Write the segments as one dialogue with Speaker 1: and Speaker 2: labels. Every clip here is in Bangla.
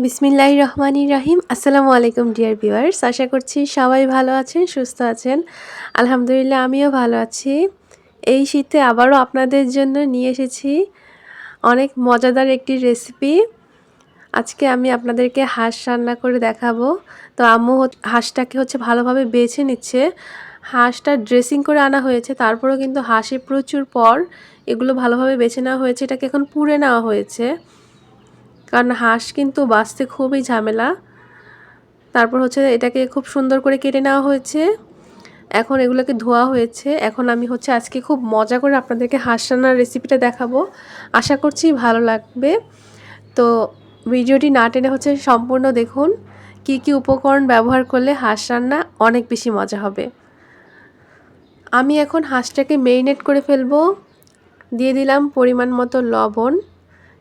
Speaker 1: বিসমিল্লাহির রহমানির রহিম। আসসালামু আলাইকুম ডিয়ার ভিউয়ার্স, আশা করছি সবাই ভালো আছেন, সুস্থ আছেন। আলহামদুলিল্লাহ আমিও ভালো আছি। এই শীতে আবারও আপনাদের জন্য নিয়ে এসেছি অনেক মজাদার একটি রেসিপি। আজকে আমি আপনাদেরকে হাঁস রান্না করে দেখাবো। তো আম্মু হাঁসটাকে ভালোভাবে বেছে নিচ্ছে। হাঁসটা ড্রেসিং করে আনা হয়েছে, তারপরেও কিন্তু হাঁসে প্রচুর পর, এগুলো ভালোভাবে বেছে নেওয়া হয়েছে। এটাকে এখন পুড়ে নেওয়া হয়েছে, কারণ হাঁস কিন্তু বাঁচতে খুবই ঝামেলা। তারপর এটাকে খুব সুন্দর করে কেটে নেওয়া হয়েছে। এখন এগুলোকে ধোয়া হয়েছে। এখন আমি আজকে খুব মজা করে আপনাদেরকে হাঁস রান্নার রেসিপিটা দেখাবো। আশা করছি ভালো লাগবে। তো ভিডিওটি না টেনে সম্পূর্ণ দেখুন। কি কি উপকরণ ব্যবহার করলে হাঁস রান্না অনেক বেশি মজা হবে। আমি এখন হাঁসটাকে মেরিনেট করে ফেলবো। দিয়ে দিলাম পরিমাণ মতো লবণ,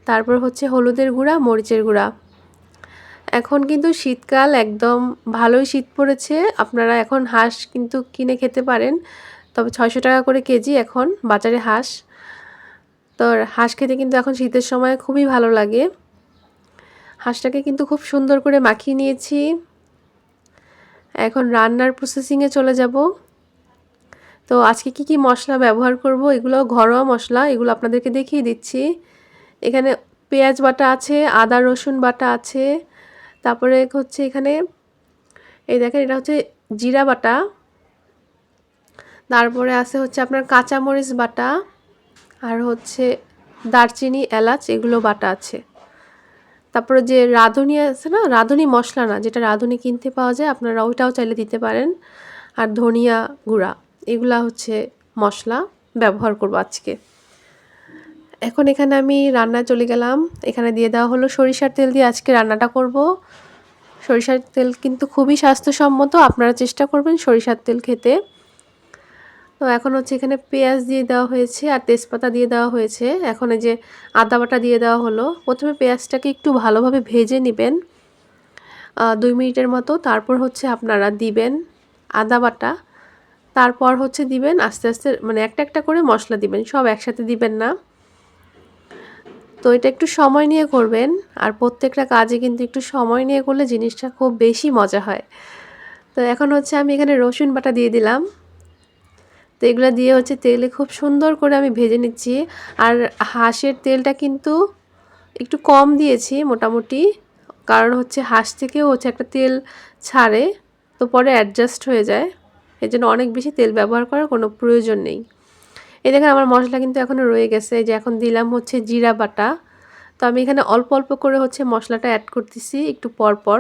Speaker 1: তারপর হলুদের গুঁড়া, মরিচের গুঁড়া। এখন কিন্তু শীতকাল, একদম ভালোই শীত পড়েছে। আপনারা এখন হাঁস কিন্তু কিনে খেতে পারেন, তবে 600 টাকা করে কেজি এখন বাজারে হাঁস। তো হাঁস খেতে কিন্তু এখন শীতের সময় খুবই ভালো লাগে। হাঁসটাকে কিন্তু খুব সুন্দর করে মাখিয়ে নিয়েছি। এখন রান্নার প্রসেসিংয়ে চলে যাব। তো আজকে কি কি মশলা ব্যবহার করব, এগুলো ঘরোয়া মশলা, এগুলো আপনাদেরকে দেখিয়ে দিচ্ছি। এখানে পেঁয়াজ বাটা আছে, আদা রসুন বাটা আছে, তারপরে এখানে এই দেখেন, এটা জিরা বাটা, তারপরে আছে আপনার কাঁচামরিচ বাটা, আর দারচিনি, এলাচ, এগুলো বাটা আছে। তারপরে যে রাঁধুনি আছে না, রাঁধুনি মশলা না, যেটা রাঁধুনি কিনতে পাওয়া যায়, আপনারা ওইটাও চাইলে দিতে পারেন। আর ধনিয়া গুঁড়া, এগুলা মশলা ব্যবহার করব আজকে। এখন এখানে আমি রান্নায় চলে গেলাম। এখানে দিয়ে দেওয়া হলো সরিষার তেল দিয়ে আজকে রান্নাটা করব। সরিষার তেল কিন্তু খুবই স্বাস্থ্যসম্মত, আপনারা চেষ্টা করবেন সরিষার তেল খেতে। তো এখন এখানে পেঁয়াজ দিয়ে দেওয়া হয়েছে আর তেজপাতা দিয়ে দেওয়া হয়েছে। এখন এই যে আদা বাটা দিয়ে দেওয়া হলো। প্রথমে পেঁয়াজটাকে একটু ভালোভাবে ভেজে নেবেন 2 মিনিটের মতো। তারপর আপনারা দিবেন আদা বাটা। তারপর দিবেন আস্তে আস্তে, মানে একটা একটা করে মশলা দিবেন, সব একসাথে দিবেন না। তো এটা একটু সময় নিয়ে করবেন, আর প্রত্যেকটা কাজে কিন্তু একটু সময় নিয়ে করলে জিনিসটা খুব বেশি মজা হয়। তো এখন আমি এখানে রসুন বাটা দিয়ে দিলাম। তো এগুলো দিয়ে তেলে খুব সুন্দর করে আমি ভেজে নিচ্ছি। আর হাঁসের তেলটা কিন্তু একটু কম দিয়েছি মোটামুটি, কারণ হাঁস থেকেও একটা তেল ছাড়ে, তো পরে অ্যাডজাস্ট হয়ে যায়। এর জন্য অনেক বেশি তেল ব্যবহার করার কোনো প্রয়োজন নেই। এই দেখেন আমার মশলা কিন্তু এখনও রয়ে গেছে। এই যে এখন দিলাম জিরা বাটা। তো আমি এখানে অল্প অল্প করে মশলাটা অ্যাড করতেছি একটু পর পর।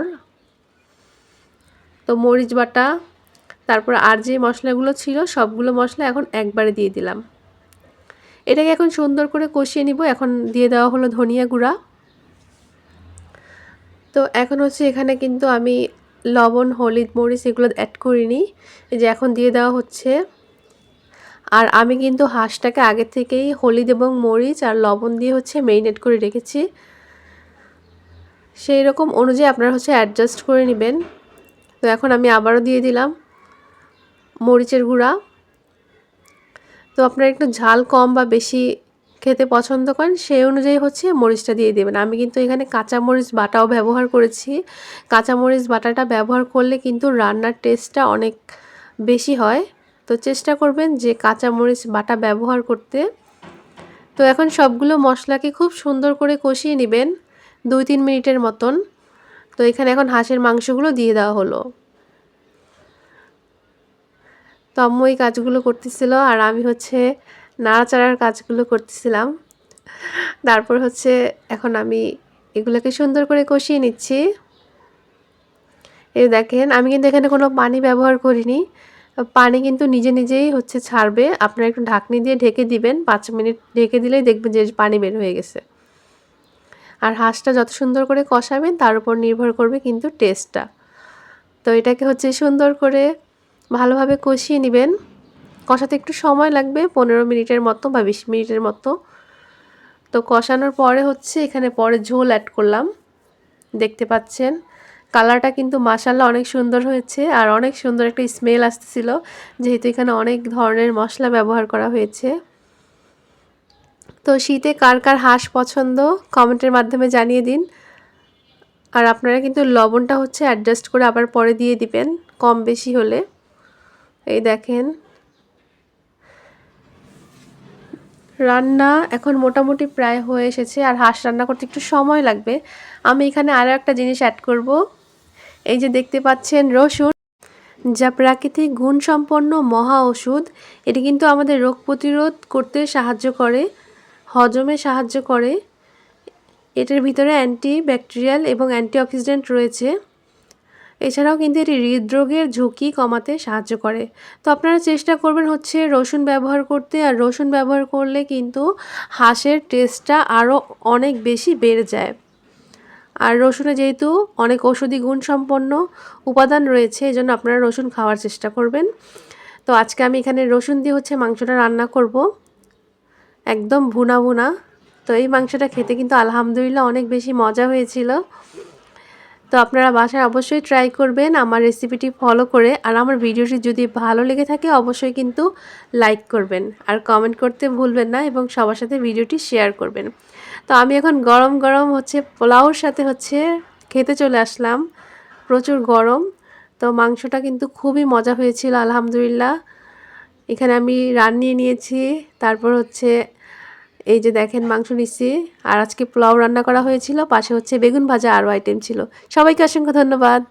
Speaker 1: তো মরিচ বাটা, তারপর আর যে মশলাগুলো ছিল সবগুলো মশলা এখন একবারে দিয়ে দিলাম। এটাকে এখন সুন্দর করে কষিয়ে নিব। এখন দিয়ে দেওয়া হলো ধনিয়া গুঁড়া। তো এখন এখানে কিন্তু আমি লবণ, হলুদ, মরিচ এগুলো অ্যাড করিনি। এই যে এখন দিয়ে দেওয়া হচ্ছে। আর আমি কিন্তু হাঁসটাকে আগে থেকেই হলুদ এবং মরিচ আর লবণ দিয়ে মেরিনেট করে রেখেছি। সেই রকম অনুযায়ী আপনারা অ্যাডজাস্ট করে নেবেন। তো এখন আমি আবারও দিয়ে দিলাম মরিচের গুঁড়া। তো আপনারা একটু ঝাল কম বা বেশি খেতে পছন্দ করেন, সেই অনুযায়ী মরিচটা দিয়ে দেবেন। আমি কিন্তু এখানে কাঁচামরিচ বাটাও ব্যবহার করেছি। কাঁচামরিচ বাটাটা ব্যবহার করলে কিন্তু রান্নার টেস্টটা অনেক বেশি হয়। তো চেষ্টা করবেন যে কাঁচামরিচ বাটা ব্যবহার করতে। তো এখন সবগুলো মশলাকে খুব সুন্দর করে কষিয়ে নেবেন 2-3 মিনিটের মতন। তো এখানে এখন হাঁসের মাংসগুলো দিয়ে দেওয়া হলো। তো আম্মু এই কাজগুলো করতেছিল আর আমি নাড়াচাড়ার কাজগুলো করতেছিলাম। তারপর এখন আমি এগুলোকে সুন্দর করে কষিয়ে নিচ্ছি। এই দেখেন আমি কিন্তু এখানে কোনো পানি ব্যবহার করিনি। পানি কিন্তু নিজে নিজেই ছাড়বে। আপনারা একটু ঢাকনি দিয়ে ঢেকে দিবেন, 5 মিনিট ঢেকে দিলেই দেখবেন যে পানি বের হয়ে গেছে। আর হাঁসটা যত সুন্দর করে কষাবেন তার উপর নির্ভর করবে কিন্তু টেস্টটা। তো এটাকে সুন্দর করে ভালোভাবে কষিয়ে নেবেন। কষাতে একটু সময় লাগবে, 15 মিনিটের মতো বা 20 মিনিটের মতো। তো কষানোর পরে এখানে পরে ঝোল অ্যাড করলাম। দেখতে পাচ্ছেন কালারটা কিন্তু মাশাআল্লাহ অনেক সুন্দর হয়েছে, আর অনেক সুন্দর একটা স্মেল আসতেছিল, যেহেতু এখানে অনেক ধরনের মশলা ব্যবহার করা হয়েছে। তো শীতে কার কার হাঁস পছন্দ কমেন্টের মাধ্যমে জানিয়ে দিন। আর আপনারা কিন্তু লবণটা হচ্ছে অ্যাডজাস্ট করে আবার পরে দিয়ে দিবেন কম বেশি হলে। এই দেখেন রান্না এখন মোটামুটি প্রায় হয়ে এসেছে, আর হাঁস রান্না করতে একটু সময় লাগবে। আমি এখানে আরও একটা জিনিস অ্যাড করব। এই যে দেখতে পাচ্ছেন রসুন, যা প্রাকৃতিক গুণসম্পন্ন মহা ওষুধ। এটি কিন্তু আমাদের রোগ প্রতিরোধ করতে সাহায্য করে, হজমে সাহায্য করে। এটার ভিতরে অ্যান্টি ব্যাকটেরিয়াল এবং অ্যান্টিঅক্সিডেন্ট রয়েছে। এছাড়াও কিন্তু এটি হৃদরোগের ঝুঁকি কমাতে সাহায্য করে। তো আপনারা চেষ্টা করবেন হচ্ছে রসুন ব্যবহার করতে, আর রসুন ব্যবহার করলে কিন্তু হাঁসের টেস্টটা আরও অনেক বেশি বেড়ে যায়। আর রসুনে যেহেতু অনেক ঔষধি গুণসম্পন্ন উপাদান রয়েছে, এই জন্য আপনারা রসুন খাওয়ার চেষ্টা করবেন। তো আজকে আমি এখানে রসুন দিয়ে হচ্ছে মাংসটা রান্না করব, একদম ভুনা ভুনা। তো এই মাংসটা খেতে কিন্তু আলহামদুলিল্লাহ অনেক বেশি মজা হয়েছিল। তো আপনারা বাসায় অবশ্যই ট্রাই করবেন আমার রেসিপিটি ফলো করে। আর আমার ভিডিওটি যদি ভালো লেগে থাকে অবশ্যই কিন্তু লাইক করবেন, আর কমেন্ট করতে ভুলবেন না, এবং সবার সাথে ভিডিওটি শেয়ার করবেন। তো আমি এখন গরম গরম হচ্ছে পোলাওর সাথে হচ্ছে খেতে চলে আসলাম, প্রচুর গরম। তো মাংসটা কিন্তু খুবই মজা হয়েছিল আলহামদুলিল্লাহ। এখানে আমি রান্নিয়ে নিয়েছি, তারপর হচ্ছে এই যে দেখেন মাংস নিচ্ছি, আর আজকে পোলাও রান্না করা হয়েছিল, পাশে হচ্ছে বেগুন ভাজা আরও আইটেম ছিল। সবাইকে অসংখ্য ধন্যবাদ।